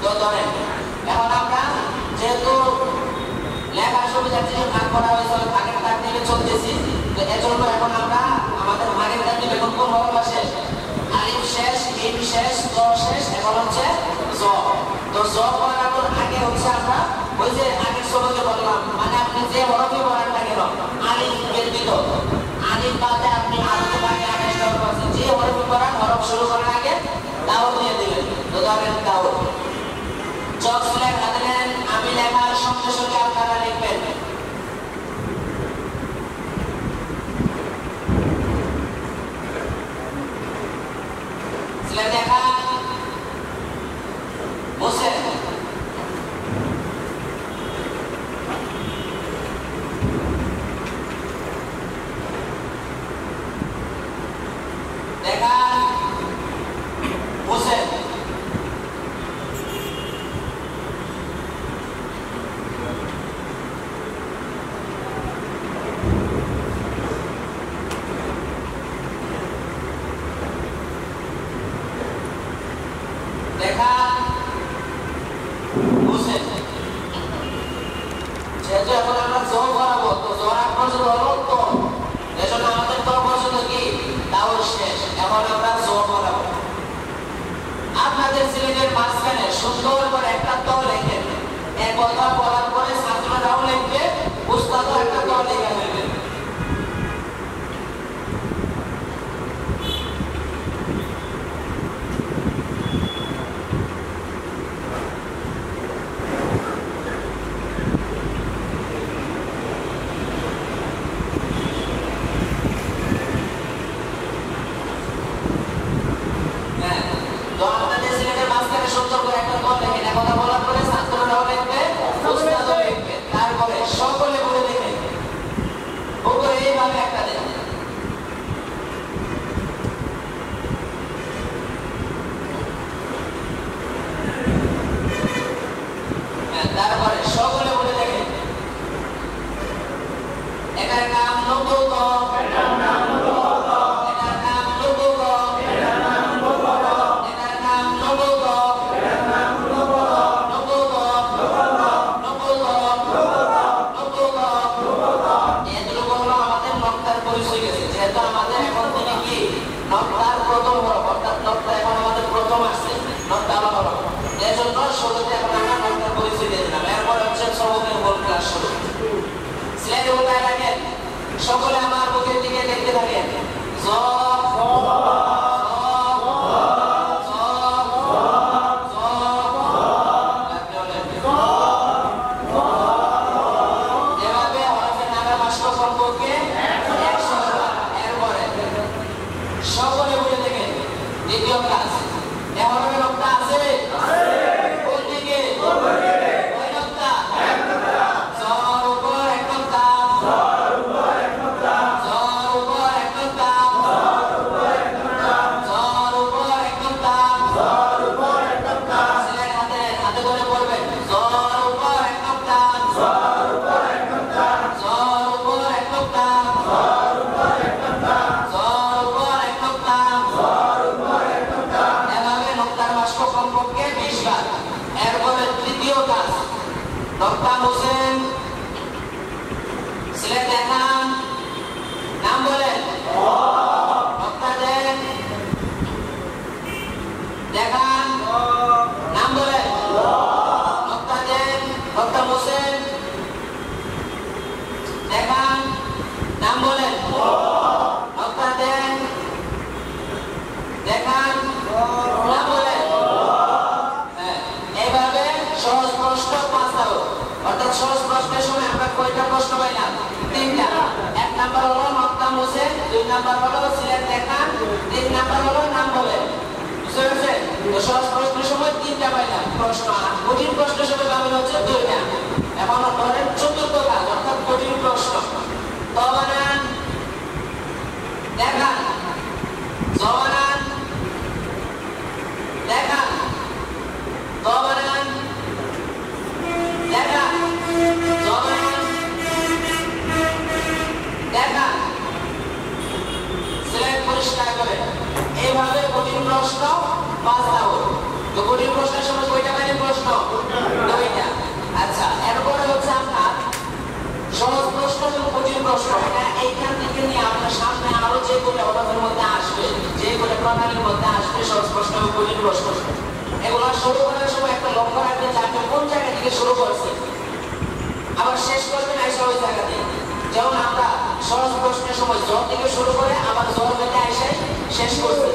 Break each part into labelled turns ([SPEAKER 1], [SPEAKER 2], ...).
[SPEAKER 1] তো ধরেন এখন আমরা যেহেতু লেখার সুবিধার জন্য ভাগ করা হয়েছে ভাগের দাগ নিয়ে চলতেছি, তো এজন্য এখন আমরা আমাদের ভাগের দাগ নিয়ে এখন কোন হরফ আসে? আলিফ শেষ, মিম শেষ, জ শেষ, এখন হচ্ছে জ। তো জ পড়ানোর আগে হচ্ছে আমরা ওই যে আগের সবকে বললাম, মানে আপনি যে হরফে পড়ান না কেন আলিফ ব্যতীত, আলিফ বাদে আপনি আরবি ভাগে আগে হরফ আছে, যে হরফে পড়ান হরফ শুরু করার আগে দাও দিয়ে দিবেন। তো ধরেন দাও, চক সিলেক্ট হাতে নেন, আমি লেখার সঙ্গে সঙ্গে আপনারা লিখবেন। সিলেক্ট দেখা বসে দেখা বসে দেখা বসে। যেহেতু এখন আমরা জোর করাবো, তো জোর আগ পর্যন্ত হলো তো, এজন্য আমাদের তো পর্যন্ত কি দাওর শেষ। এখন আমরা জোর করাবো। আপনাদের সিলেটের মাঝখানে সুন্দর করে একটা ত লেখেন, এক কথা বলার পরে ছাত্ররাও লিখবে, উস্তাদও একটা ত লেখা ফেলবে। তারপরে সকলে বলে দেখেন, এটার নাম নবুত, এটার নাম নবুত, এটার নাম নবুত, এটার নাম নবুত, এটার নাম নবুত, এটার নাম নবুত, নবুত, নবুত, নবুত, নবুত। এগুলো হলো আমাদের নক্তার পরিচয় গেছে। যেহেতু আমাদের এখন থেকে কি নক্তার প্রথম হরফ, অর্থাৎ নক্তা এখন আমাদের প্রথম আসছে, নক্তা হলো এজন্য শুরুতে এখন আমরা নক্তার পরিচয় দিয়ে দিলাম। এরপর হচ্ছে সবকের মূল ক্লাস শুরু। স্লাইডে উল্টায় রাখেন, সকলে আমার মুখের দিকে দেখতে থাকেন। জ এভাবে হরফের নামের বাক্য সম্পর্কে 100 বার। এরপরে সকলে বলে দেখেন দ্বিতীয় ক্লাস। এ হরফের নক্তা আছে? কোন দিকে? ওই নক্তা জর উপর এক নক্তা, জর উপর এক নক্তা, জর উপর এক নক্তা, জর উপর এক নক্তা, জর উপর এক নক্তা। সিলেট হাতে করে পড়বেন, জর উপর এক নক্তা, জর উপর এক নক্তা, জর উপর এক নক্তা, জর উপর এক নক্তা, জর উপর এক নক্তা, জর উপর এক নক্তা। এভাবে নক্তার বাক্য কমপক্ষে 20 বার। এরপরে তৃতীয় কাজ, নক্তা মুছেন। সিলেট দেখান, নাম বলেন, নক্তা দেন, দেখান, নাম বলেন, নক্তা দেন, নক্তা মুছেন, দেখান, নাম বলেন, নক্তা দেন, দেখান, নাম বলেন। এইভাবে সহজ প্রশ্ন 5টা হলো, অর্থাৎ সহজ প্রশ্নের সময় আমরা কয়টা প্রশ্ন পাইলাম? 3টা। 1 নাম্বার হলো নক্তা মুছেন, 2 নাম্বার হলো সিলেট দেখান, 3 নাম্বার হলো নাম বলেন। বুঝতে পেরেছেন? তো সহজ প্রশ্নের সময় 3টা পাইলাম প্রশ্ন, আর কঠিন প্রশ্নের সময় পাবেন হচ্ছে 2টা। এখন ধরেন চতুর্থ কাজ, অর্থাৎ কঠিন প্রশ্ন। ত বানান, দেখান, জ বানান, দেখান, ত বানান, দেখান, জ বানান, দেখান। সিলেট পরিষ্কার করে এইভাবে কঠিন প্রশ্ন 5টা হলো। তো কঠিন প্রশ্নের সময় কয়টা পাইলেন প্রশ্ন? শুরু করার সময় একটা লক্ষ্য রাখবেন যে আপনি কোন জায়গা থেকে শুরু করছেন, আবার শেষ করবেন আইসা ওই জায়গাতে। যেমন আমরা সহজ প্রশ্নের সময় জ্বর থেকে শুরু করে আবার জ্বর থেকে আইসে শেষ করছি,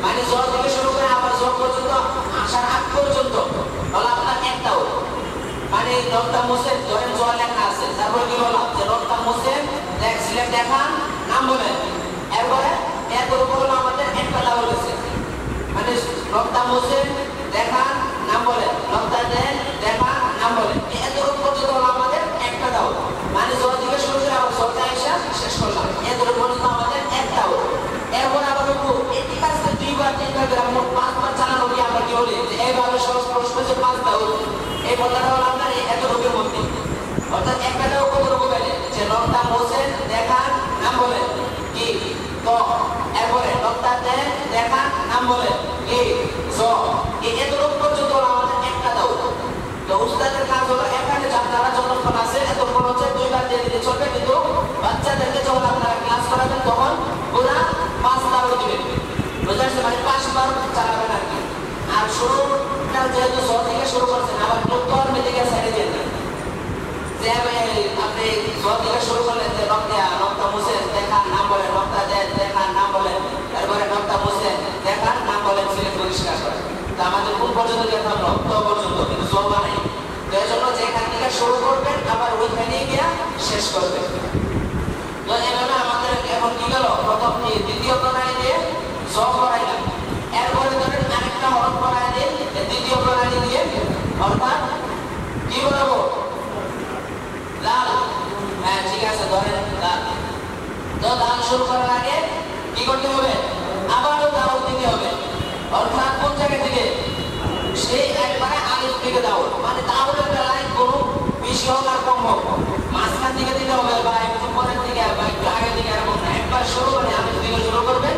[SPEAKER 1] মানে জ্বর থেকে শুরু করে আবার জ্বর পর্যন্ত আসার আগ পর্যন্ত হলো আপনার একটাও, মানে রক্তা মুসেন ধরেন জ্বর লেখা আছে, তারপরে কি বললাম যে রক্তা মুসেন সিলেট দেখান নাম বলেন, এরপরে এর উপর হলো আমাদের একটা দাও রয়েছে, মানে রক্তা মুসেন দেখান নাম বলেন, রক্তা দেন দেখান নাম বলেন, এত পর্যন্ত হলো আমাদের একটা দাও, মানে জ্বর থেকে শুরু করে আবার জ্বরটা এসে শেষ করলাম, এত পর্যন্ত আমাদের একটাও। এরপর আবার এটি কাজটা 2 বার 3 বার করে মোট 5 বার চালানো কি আমরা কি বলি যে এইভাবে সহজ প্রশ্ন যে 5 দাও, এই কথাটা হলো আপনার এত রোগের মধ্যে, অর্থাৎ একটা দাও কত রোগ পেলে যে রক্তা মোছেন দেখান নাম বলে কি তো, এরপরে রক্তা দেন দেখান নাম বলে কি জ, এত রোগ পর্যন্ত আমাদের একটা দাও। তো উস্তাদের কাজ হলো এখানে যারা যতক্ষণ আছে এতক্ষণ হচ্ছে 2 বার দিয়ে দিতে চলবে, কিন্তু বাচ্চাদেরকে যখন আপনারা ক্লাস করাবেন তখন পুরা 5 বার দিবেন, বুঝতে পারছেন, মানে 5 বার চালাবেন আর কি। আর শুরুটা যেহেতু জ থেকে শুরু করছেন আবার উত্তর মেদিকে সাইডে দিয়ে দেন, যে আপনি জ থেকে শুরু করলেন যে রক্তা মুছেন দেখান নাম বলেন, রক্তা দেন দেখান নাম বলেন, তারপরে রক্তা মুছেন দেখান নাম বলেন, সিলেট পরিষ্কার করেন। তো আমাদের কোন পর্যন্ত দেখলাম রক্ত পর্যন্ত, কিন্তু জ বানাই, তো এই জন্য যেখান থেকে শুরু করবেন আবার ওইখানে গিয়ে শেষ করবেন। তো এভাবে আমাদের এখন কি গেল, প্রথম দ্বিতীয় প্রণালী দিয়ে জ করাইলাম, এরপরে ধরেন আরেকটা হরফ করাই দিন দ্বিতীয় প্রণালী দিয়ে, অর্থাৎ কি বলবো লাল, হ্যাঁ ঠিক আছে ধরেন লাল। তো দাল শুরু করার আগে কি করতে হবে, আবারও দাও দিতে হবে, অর্থাৎ কোন জায়গা থেকে সেই একবারে আলিফ থেকে দাও, মানে দাওয়ার বেলায় কোনো বেশি হোক আর কম হোক মাঝখান থেকে দিতে হবে বা একটু পরের দিকে বা একটু আগে দিকে, এরকম না, একবার শুরু করে আলিফ থেকে শুরু করবেন।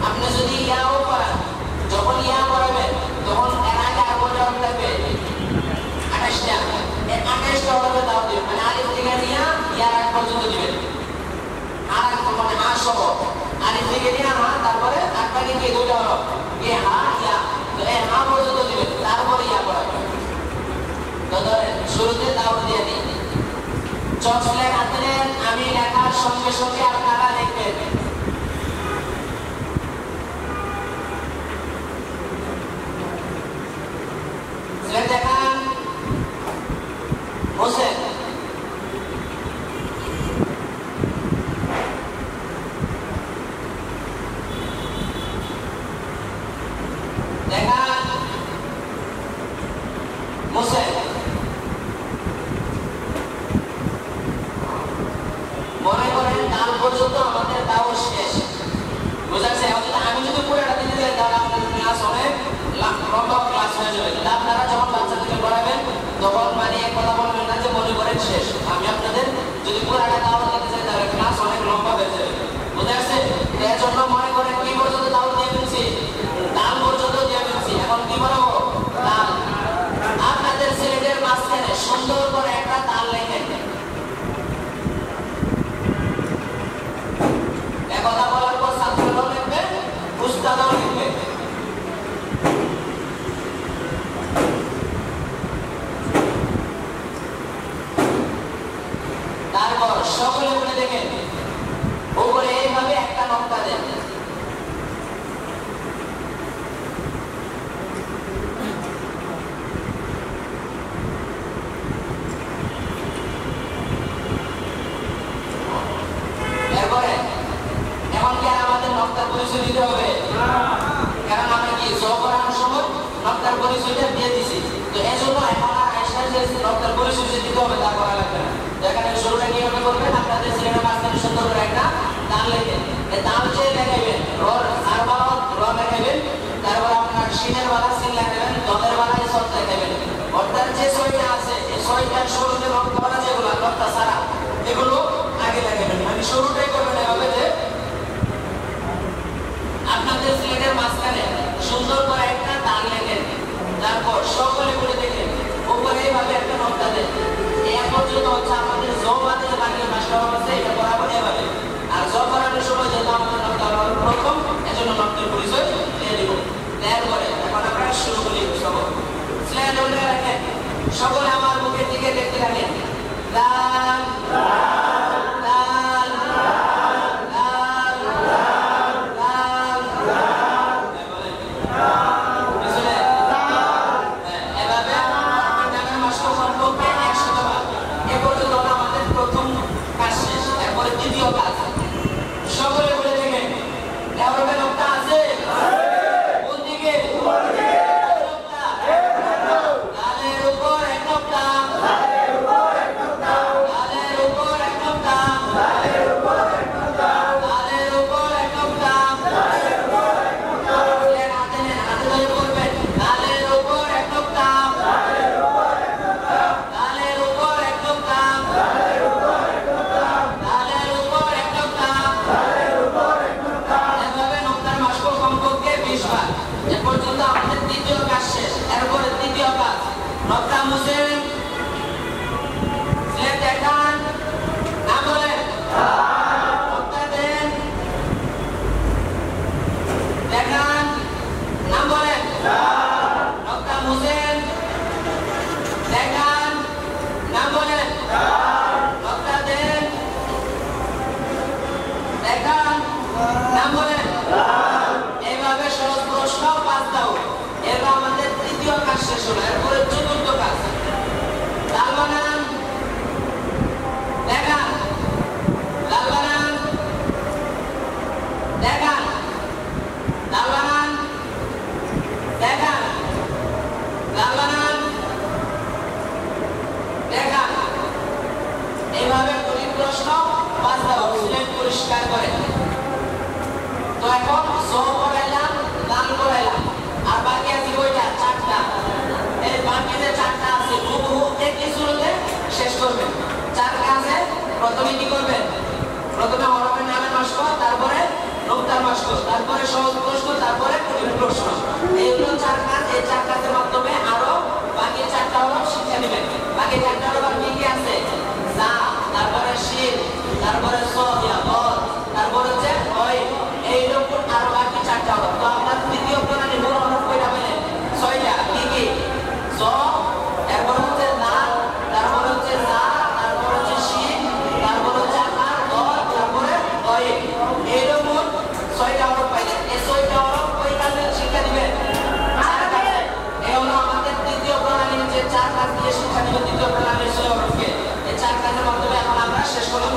[SPEAKER 1] আপনি যদি ইয়াও করান, যখন ইয়া করাবেন তখন এর আগে আর কয়টা হরফ থাকবে, 28টা, এই 28টা হরফে দাও দিবেন, মানে আলিফ থেকে নিয়ে ইয়ার আগ পর্যন্ত দিবেন, আর মানে হা সহ আলিফ থেকে নিয়ে হা, তারপরে আটটাকে কি 2টা হরফ এ হা ইয়া, তো এই হা পর্যন্ত দিবেন, তারপরে ইয়া করাবেন। তো ধরেন শুরুতে দাও দিয়ে দিন, চক ফ্ল্যাগ হাতে নেন, আমি লেখার সঙ্গে সঙ্গে আপনারা লিখবেন। দেখান হোসেন, দেখান হোসেন, মনে করেন দাল পর্যন্ত আমাদের দাও শেষ, বুঝাচ্ছে। আমি যদি পুরোটা দিতে যাই তাহলে আপনাদের ক্লাস অনেক লম্বা ক্লাস হয়ে যাবে, কিন্তু আপনারা যখন বাচ্চাদেরকে পড়াবেন তখন মানে এক কথা বলবেন না যে মনে করেন শেষ, আমি আপনাদের যদি পুরোটা দাও দিতে চাই তাহলে ক্লাস অনেক লম্বা হয়ে যাবে, বুঝতে পারছে। এর জন্য মনে করেন কি পর্যন্ত দাও দিয়ে ফেলছি, দাল পর্যন্ত দিয়ে ফেলছি, এখন কি বানাবো দাল। আপনাদের সিলেটের মাঝখানে সুন্দর করে একটা দাল লেখেন, কথা বলার পর ছাত্ররাও লিখবে, উস্তাদও লিখবে। তারপর সকলে বলে দেখেন উপরে এইভাবে একটা নকশা দেন, এরপরে এখন কি আর আমাদের নকশার পরিচয় দিতে হবে, কারণ আমরা কি জ করানোর সময় নকশার পরিচয়টা দিয়ে দিছি, তো এই জন্য এখন আর নকশার পরিচয় দিতে হবে তা করা লাগবে না। এখানে শুরুটা কিভাবে করবেন, আপনাদের সিলেটের মাঝখানে সুন্দর করে একটা দাল লেখেন, এই দাল যে লেখাইবেন আর বাবা র লেখাইবেন, তারপর আপনার সিনের বালা সিন লেখাবেন, দমের বালা সব লেখাবেন, অর্থাৎ যে 6টা আছে এই 6টার শুরুতে রং করা যেগুলো নকশা ছাড়া এগুলো আগে লেখাবেন, মানে শুরুটাই করবেন এভাবে যে আপনাদের সিলেটের মাঝখানে সুন্দর করে একটা দাল লেখেন, তারপর সকলে করে দেখেন উপরে এইভাবে একটা নকশা দেন, এই সকলে আমার মুখের দিকে দেখতে থাকেন। লাল লাল লাল লাল বুঝলে? এভাবে নামের মাসকে সম্পর্কে 100 বার। এ পর্যন্ত আমাদের প্রথম কাজ শেষ। এরপরে দ্বিতীয় কাজ। সকলে বলে দেখেন, এভাবে লোকটা আছে কোন দিকে? লালের উপর এক নোকতা, লালের উপর এক নোকতা, লালের উপর এক নোকতা, লালের উপর এক নোকতা, লালের উপর এক নোকতা, লালের উপর এক নোকতা, হাতে নেন, হাতে ধরে বলবেন লালের উপর এক নোকতা, লালের উপর এক নোকতা, লালের উপর এক নোকতা, লালের উপর এক নোকতা, লালের উপর এক নোকতা, লালের উপর এক নোকতা। এভাবে নোকতার মাসক কমপক্ষে 20 বার। এ পর্যন্ত আমাদের দ্বিতীয় কাজ শেষ। এরপরে তৃতীয় কাজ, নোকতা মুছেন, স্লেট দেখান, নাম বলেন, নোকতা দেন, দেখান, নাম বলেন, নোকতা মুছেন, দেখান, নাম বলেন, নোকতা দেন, দেখান, নাম বলেন। এইভাবে সহজ প্রশ্ন 5 দাও। এবার আমাদের তৃতীয় কাজ শেষ হলো। এরপরে চতুর্থ কাজ, লাল বানান, দেখান, লাল বানান, দেখান, লাল বানান, দেখান, লাল বানান, দেখান। এইভাবে কঠিন প্রশ্ন 5 দাও। স্লেট পরিষ্কার করেন। তো এখন স করাইলাম, লাল করাইলাম, আর বাকি আছে কয়টা? 4টা। এই বাকি যে 4টা আছে হুবহু একই শুরুতে শেষ করবেন। 4 কাজে প্রথমে কি করবেন? প্রথমে হরফের নামের মাসক, তারপরে নোকতার মাসক, তারপরে সহজ প্রশ্ন, তারপরে কঠিন প্রশ্ন। এইগুলো 4 কাজ। এই 4 কাজের মাধ্যমে আরো বাকি 4টা হরফ শিক্ষা নেবেন। বাকি 4টা হরফ আর কি কি আছে? জা, তারপরে শিন, তারপরে স ইয়া বদ, তারপরে হচ্ছে ওই এইরকম আরো বাকি 4টা হরফ। তো আপনার তৃতীয় প্রণালী মূল হরফ কয়টা পেলেন? 6টা। কি কি? জ, এরপর হচ্ছে লাল, তারপর হচ্ছে জা, তারপর হচ্ছে শিন, তারপর হচ্ছে আকার বদ, তারপরে ওই এইরকম 6টা হরফ পাইলেন। এই 6টা হরফ ওই কাজে শিক্ষা দিবেন। এই হলো আমাদের তৃতীয় প্রণালী, যে 4 কাজ দিয়ে শিক্ষা দিবেন তৃতীয় প্রণালীর 6 হরফকে। এই 4 কাজের মাধ্যমে এখন আমরা শেষ করলাম